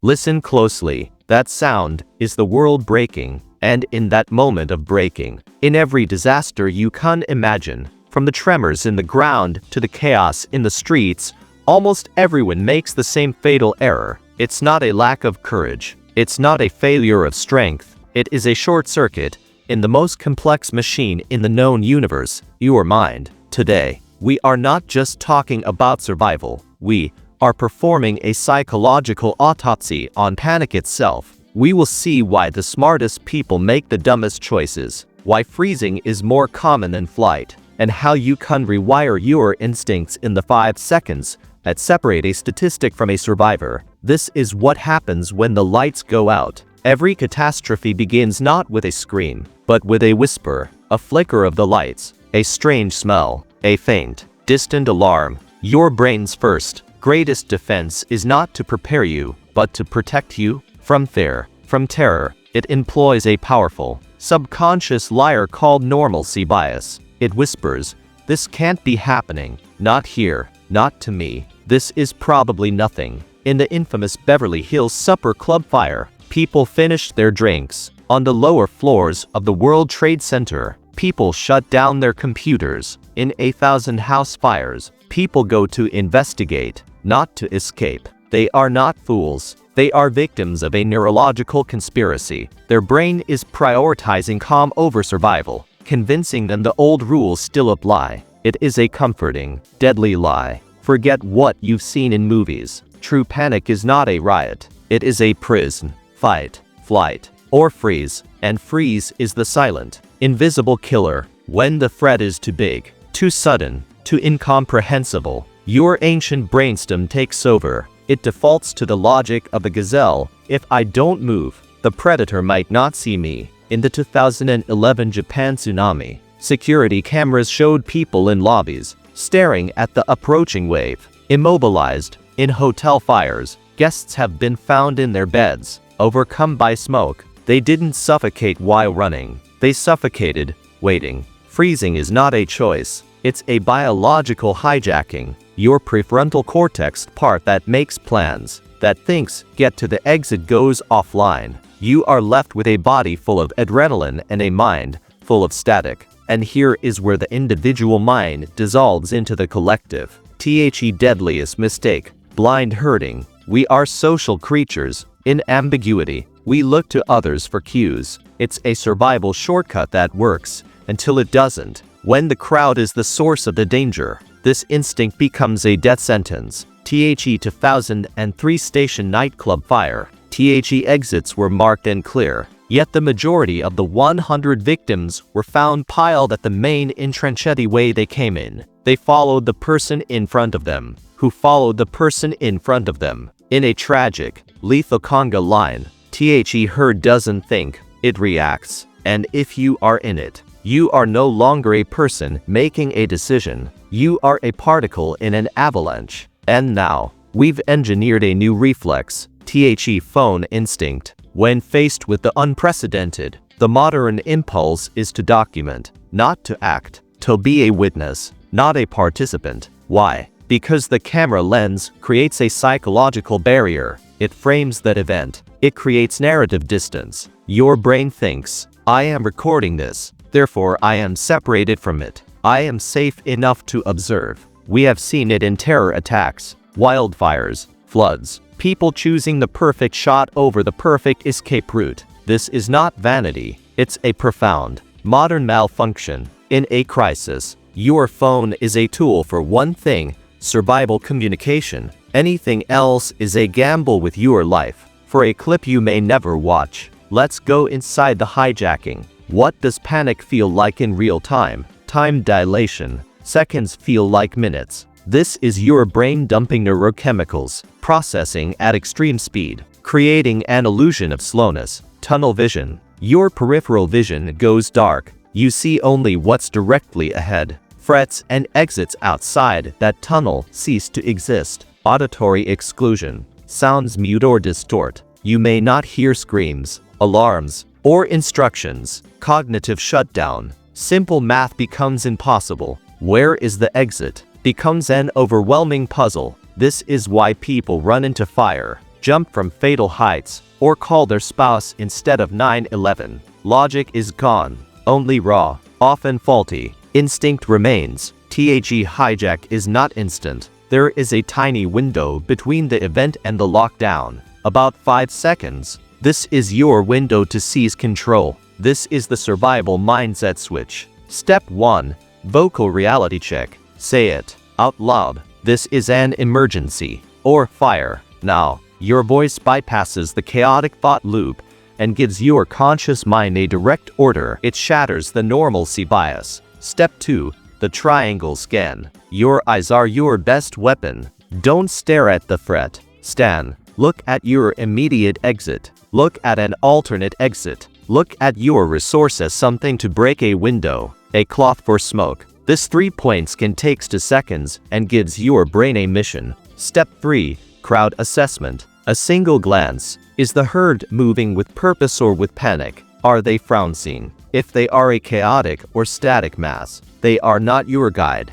Listen closely. That sound is the world breaking, and in that moment of breaking, in every disaster you can imagine, from the tremors in the ground to the chaos in the streets, almost everyone makes the same fatal error. It's not a lack of courage. It's not a failure of strength. It is a short circuit in the most complex machine in the known universe, your mind. Today, we are not just talking about survival. We are performing a psychological autopsy on panic itself. We will see why the smartest people make the dumbest choices, why freezing is more common than flight, and how you can rewire your instincts in the 5 seconds that separate a statistic from a survivor. This is what happens when the lights go out. Every catastrophe begins not with a scream, but with a whisper, a flicker of the lights, a strange smell, a faint, distant alarm. Your brain's first, greatest defense is not to prepare you, but to protect you from fear, from terror. It employs a powerful, subconscious liar called normalcy bias. It whispers, "This can't be happening, not here, not to me. This is probably nothing." In the infamous Beverly Hills Supper Club fire, people finished their drinks. On the lower floors of the World Trade Center, people shut down their computers. In 1,000 house fires, people go to investigate, not to escape. They are not fools. They are victims of a neurological conspiracy. Their brain is prioritizing calm over survival, convincing them the old rules still apply. It is a comforting, deadly lie. Forget what you've seen in movies. True panic is not a riot. It is a prison. Fight, flight, or freeze. And freeze is the silent, invisible killer. When the threat is too big, too sudden, too incomprehensible, your ancient brainstem takes over. It defaults to the logic of the gazelle. If I don't move, the predator might not see me. In the 2011 Japan tsunami, security cameras showed people in lobbies, staring at the approaching wave. Immobilized. In hotel fires, guests have been found in their beds, overcome by smoke. They didn't suffocate while running. They suffocated, waiting. Freezing is not a choice. It's a biological hijacking. Your prefrontal cortex part that makes plans, that thinks, get to the exit goes offline. You are left with a body full of adrenaline and a mind full of static. And here is where the individual mind dissolves into the collective. The deadliest mistake. Blind herding. We are social creatures. In ambiguity, we look to others for cues. It's a survival shortcut that works, until it doesn't. When the crowd is the source of the danger, this instinct becomes a death sentence. 2003 Station nightclub fire. Exits were marked and clear, yet the majority of the 100 victims were found piled at the main entranchette way they came in. They followed the person in front of them, who followed the person in front of them. In a tragic, lethal conga line, herd doesn't think, it reacts. And if you are in it, you are no longer a person making a decision. You are a particle in an avalanche. And now, we've engineered a new reflex, phone instinct. When faced with the unprecedented, the modern impulse is to document, not to act, to be a witness, not a participant. Why? Because the camera lens creates a psychological barrier. It frames that event. It creates narrative distance. Your brain thinks, I am recording this, therefore I am separated from it. I am safe enough to observe. We have seen it in terror attacks, wildfires, floods, people choosing the perfect shot over the perfect escape route. This is not vanity. It's a profound, modern malfunction. In a crisis, your phone is a tool for one thing, survival communication. Anything else is a gamble with your life. For a clip you may never watch, let's go inside the hijacking. What does panic feel like in real time? Time dilation. Seconds feel like minutes. This is your brain dumping neurochemicals, processing at extreme speed, creating an illusion of slowness. Tunnel vision. Your peripheral vision goes dark. You see only what's directly ahead. Threats and exits outside that tunnel cease to exist. Auditory exclusion. Sounds mute or distort. You may not hear screams, alarms, or instructions. Cognitive shutdown. Simple math becomes impossible. Where is the exit? Becomes an overwhelming puzzle. This is why people run into fire. jump from fatal heights, or call their spouse instead of 911. Logic is gone. Only raw, often faulty, instinct remains. The hijack is not instant. There is a tiny window between the event and the lockdown. About 5 seconds. This is your window to seize control. This is the survival mindset switch. Step 1. Vocal reality check. Say it out loud. This is an emergency. Or fire. Now, your voice bypasses the chaotic thought loop and gives your conscious mind a direct order. It shatters the normalcy bias. Step 2. The triangle scan. Your eyes are your best weapon. Don't stare at the threat. Stand. Look at your immediate exit. Look at an alternate exit. Look at your resource as something to break a window, a cloth for smoke. This 3 points can take 2 seconds and gives your brain a mission. Step 3. Crowd assessment. A single glance. Is the herd moving with purpose or with panic? Are they frown-seeing? If they are a chaotic or static mass, they are not your guide.